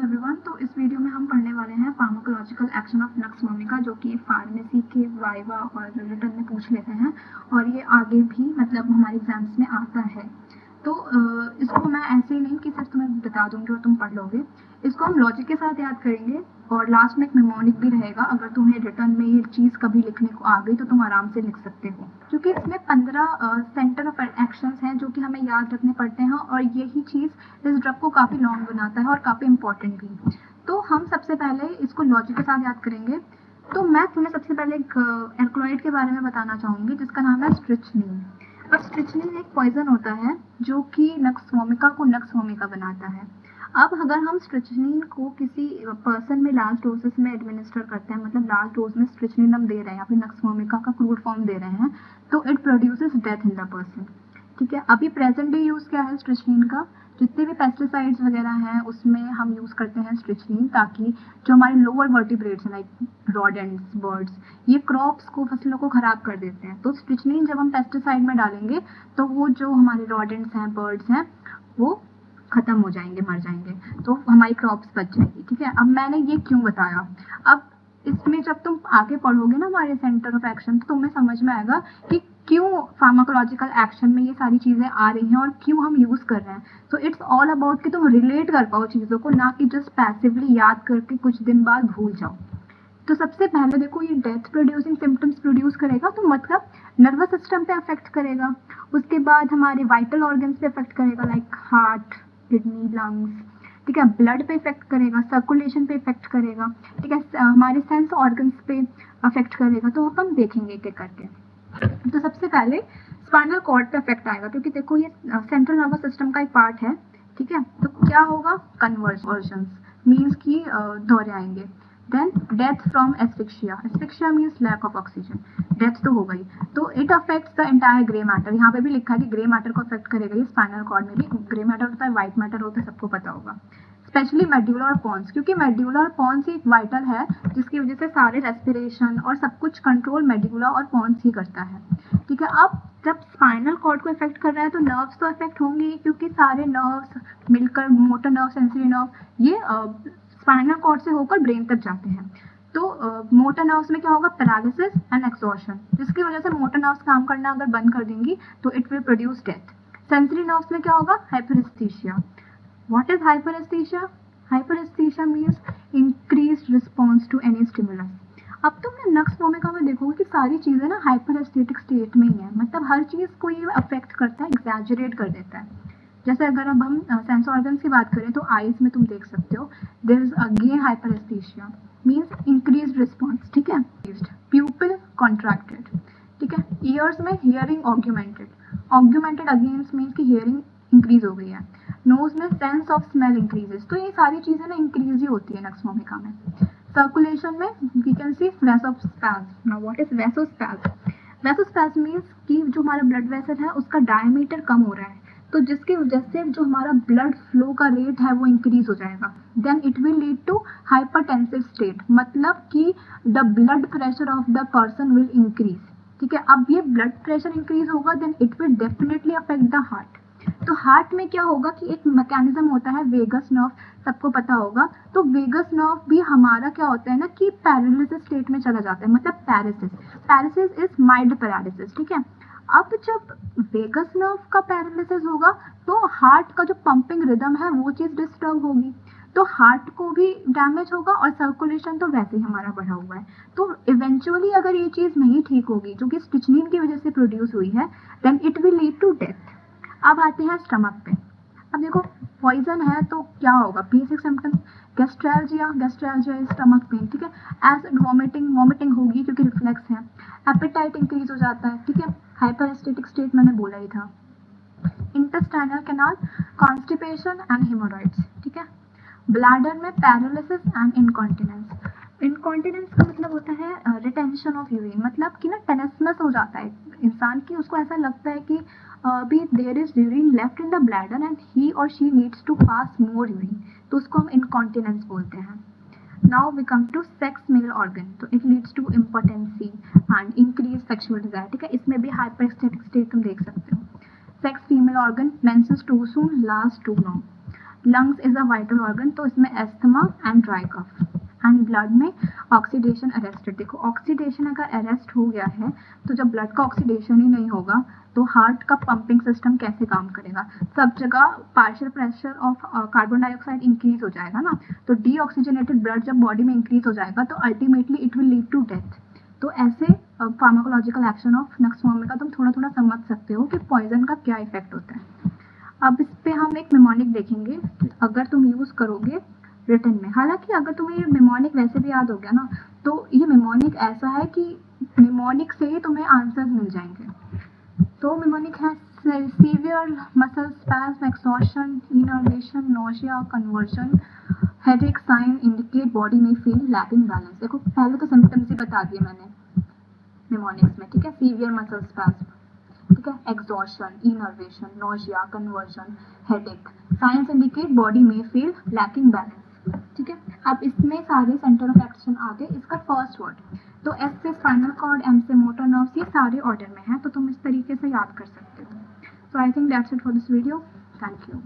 Everyone. तो इस video में हम पढ़ने वाले हैं pharmacological action of nux vomica, जो कि फार्मेसी के वाइवा और रिटर्न में पूछ लेते हैं और ये आगे भी मतलब हमारे एग्जाम्स में आता है। तो इसको मैं ऐसे ही नहीं कि सिर्फ तुम्हें बता दूंगी और तुम पढ़ लोगे, इसको हम लॉजिक के साथ याद करेंगे और लास्ट में एक मेमोनिक भी रहेगा। अगर तुम्हें रिटर्न में ये चीज़ कभी लिखने को आ गई तो तुम आराम से लिख सकते हो, क्योंकि इसमें 15 सेंटर ऑफ एक्शंस हैं जो कि हमें याद रखने पड़ते हैं और यही चीज़ इस ड्रग को काफ़ी लॉन्ग बनाता है और काफ़ी इंपॉर्टेंट भी। तो हम सबसे पहले इसको लॉजिक के साथ याद करेंगे। तो मैं तुम्हें सबसे पहले एक एल्कलॉइड के बारे में बताना चाहूँगी जिसका नाम है स्ट्रिचनीन। अब स्ट्रिचनीन एक पॉइजन होता है जो कि नक्स वोमिका को नक्स वोमिका बनाता है। अब अगर हम स्ट्रिचनीन को किसी पर्सन में लार्ज डोजेस में एडमिनिस्टर करते हैं, मतलब लार्ज डोज में स्ट्रिचनीन हम दे रहे हैं या फिर नक्स वोमिका का क्रूड फॉर्म दे रहे हैं, तो it produces death in the person. ठीक है, अभी प्रेजेंट डे यूज़ क्या है स्ट्रिचनीन का? जितने भी पेस्टिसाइड्स वगैरह हैं उसमें हम यूज़ करते हैं स्ट्रिचनीन, ताकि जो हमारे लोअर वर्टिब्रेट्स हैं लाइक रॉडेंट्स, बर्ड्स, ये क्रॉप्स को, फसलों को ख़राब कर देते हैं। तो स्ट्रिचनीन जब हम पेस्टिसाइड में डालेंगे तो वो जो हमारे रॉडेंट्स हैं, बर्ड्स हैं, वो ख़त्म हो जाएंगे, मर जाएंगे, तो हमारी क्रॉप्स बच जाएंगी। ठीक है, अब मैंने ये क्यों बताया? अब इसमें जब तुम आगे पढ़ोगे ना हमारे सेंटर ऑफ एक्शन, तो तुम्हें समझ में आएगा कि क्यों फार्माकोलॉजिकल एक्शन में ये सारी चीज़ें आ रही हैं और क्यों हम यूज़ कर रहे हैं। सो इट्स ऑल अबाउट कि तुम रिलेट कर पाओ चीज़ों को, ना कि जस्ट पैसिवली याद करके कुछ दिन बाद भूल जाओ। तो सबसे पहले देखो, ये डेथ प्रोड्यूसिंग सिम्टम्स प्रोड्यूस करेगा, तो मतलब नर्वस सिस्टम पे अफेक्ट करेगा। उसके बाद हमारे वाइटल ऑर्गन्स पे अफेक्ट करेगा लाइक हार्ट, किडनी, लंग्स। ठीक है, ब्लड पे इफेक्ट करेगा, सर्कुलेशन पे इफेक्ट करेगा। ठीक है, हमारे सेंस ऑर्गन्स पे अफेक्ट करेगा। तो अपन देखेंगे एक एक करके। तो सबसे पहले स्पाइनल कॉर्ड पे इफेक्ट आएगा, क्योंकि देखो ये सेंट्रल नर्वस सिस्टम का एक पार्ट है। ठीक है, तो क्या होगा? कन्वर्जन्स मीन्स कि दोहराएंगे। Then death from asphyxia, asphyxia means lack of oxygen, death तो हो गई। तो it affects the entire grey matter, यहाँ पे भी लिखा है कि ग्रे मैटर को अफेक्ट करेगा ये। स्पाइनल कॉर्ड में भी ग्रे मैटर होता है, व्हाइट मैटर होता है, सबको पता होगा। स्पेशली मेड्यूला और पॉन्स, क्योंकि मेड्यूला और पॉन्स ही एक वाइटल है जिसकी वजह से सारे रेस्पिरेशन और सब कुछ कंट्रोल मेड्यूला और पॉन्स ही करता है। ठीक है, अब जब स्पाइनल कॉर्ड को इफेक्ट कर रहा है तो नर्व्स तो इफेक्ट होंगे ही, क्योंकि सारे नर्व्स मिलकर, मोटर नर्व, सेंसरी नर्व, ये स्पाइनल कॉर्ड से होकर ब्रेन तक जाते हैं। तो मोटर नर्व्स में क्या होगा? पैरालिसिस एंड एक्सॉर्शन, जिसकी वजह से मोटर नर्व्स काम करना अगर बंद कर देंगी तो it will produce death. Sensory nerves में क्या होगा? हाइपरेस्थीसिया। What is hyperesthesia? Hyperesthesia means increased response to any stimulus. अब तुमने नक्स वोमिका में देखोगे कि सारी चीज़ें ना हाइपरेस्थेटिक स्टेट में ही है, मतलब हर चीज़ को ये अफेक्ट करता है, एग्जैजरेट कर देता है। जैसे अगर अब हम सेंस ऑर्गन्स की बात करें तो आईज में तुम देख सकते हो there is again hyperesthesia means increased response. ठीक है, प्यूपिल कॉन्ट्रैक्टेड। ठीक है, ईयर्स में hearing augmented, augmented again means की हियरिंग इंक्रीज हो गई है। नोज में सेंस ऑफ स्मेल इंक्रीजेस, तो ये सारी चीज़ें ना इंक्रीज ही होती है नक्स वोमिका में। सर्कुलेशन में we can see vasospasm. Now what is vasospasm? Vasospasm means कि जो हमारा ब्लड वेसल है उसका डायमीटर कम हो रहा है, तो जिसकी वजह से जो हमारा ब्लड फ्लो का रेट है वो इंक्रीज हो जाएगा। Then it will lead to hypertensive state, मतलब कि the blood pressure of the person will increase. ठीक है, अब ये ब्लड प्रेशर इंक्रीज होगा then it will definitely affect the heart. तो हार्ट में क्या होगा कि एक मैकेनिज्म होता है वेगस नर्व, सबको पता होगा। तो वेगस नर्व भी हमारा क्या होता है ना कि पैरालिसिस स्टेट में चला जाता है, मतलब paralysis. Paralysis is mild paralysis. ठीक है, अब जब वेगस नर्व का पैरालिसिस होगा तो हार्ट का जो पंपिंग रिदम है वो चीज़ डिस्टर्ब होगी, तो हार्ट को भी डैमेज होगा और सर्कुलेशन तो वैसे ही हमारा बढ़ा हुआ है। तो इवेंचुअली अगर ये चीज़ नहीं ठीक होगी जो कि स्ट्रिचनीन की वजह से प्रोड्यूस हुई है, then it will lead to death. अब आते हैं स्टमक पे। अब देखो पॉइजन है तो क्या होगा? Basic symptoms, gastralgia, gastralgia is stomach pain. ठीक है, एसिड वॉमिटिंग, वॉमिटिंग होगी क्योंकि रिफ्लेक्स है। एपेटाइट इंक्रीज हो जाता है। ठीक है, हाइपरस्टेटिक स्टेट मैंने बोला ही था। Intestinal canal, constipation and hemorrhoids. ठीक है, ब्लैडर में पैरालिसिस एंड इनकॉन्टिनेंस। इनकॉन्टिनेंस का मतलब होता है रिटेंशन ऑफ यूरिन, मतलब कि ना टेनेसनेस हो जाता है इंसान की, उसको ऐसा लगता है कि अभी there is urine left in the bladder and he और she needs to pass more urine, तो उसको हम इनकॉन्टिनेंस बोलते हैं। Now we come to sex male organ, तो it leads to impotency and increase sexual desire. ठीक है, इसमें भी हाइपरस्टेटिक स्टेट तुम देख सकते हो। Sex female organ, menses too soon, last too long. Lungs is a vital organ, तो इसमें asthma and dry cough. And blood में ऑक्सीडेशन अरेस्टेड। देखो ऑक्सीडेशन अगर अरेस्ट हो गया है तो जब ब्लड का ऑक्सीडेशन ही नहीं होगा तो हार्ट का पंपिंग सिस्टम कैसे काम करेगा? सब जगह partial pressure of carbon dioxide increase हो जाएगा ना, तो डीऑक्सीजनेटेड ब्लड जब बॉडी में इंक्रीज हो जाएगा तो ultimately it will lead to death. तो ऐसे फार्माकोलॉजिकल एक्शन ऑफ नक्समोमी का तुम थोड़ा थोड़ा समझ सकते हो कि पॉइजन का क्या इफेक्ट होता है। अब इस पे हम एक निमोनिक देखेंगे अगर तुम यूज करोगे रिटन में। हालांकि अगर तुम्हें ये निमोनिक वैसे भी याद हो गया ना, तो ये निमोनिक ऐसा है कि निमोनिक से ही तुम्हें आंसर्स मिल जाएंगे। तो निमोनिक है severe muscle spasm, exhaustion, innervation, nausea, conversion, headache sign indicate body में फील लैकिंग बैलेंस। देखो पहले तो सिम्टम्स ही बता दिए मैंने निमोनिक्स में, ठीक है। सीवियर मसल स्पैज्म, ठीक है, exhaustion, innervation, nausea, conversion, headache, science indicate body में फील लैकिंग बैलेंस, ठीक है। अब इसमें सारे सेंटर ऑफ एक्शन आ गए। इसका फर्स्ट वर्ड तो एस से स्पाइनल कॉर्ड, एम से मोटर नर्व्स, ये सारे ऑर्डर में है, तो तुम इस तरीके से याद कर सकते हो। So I think that's it for this video. Thank you.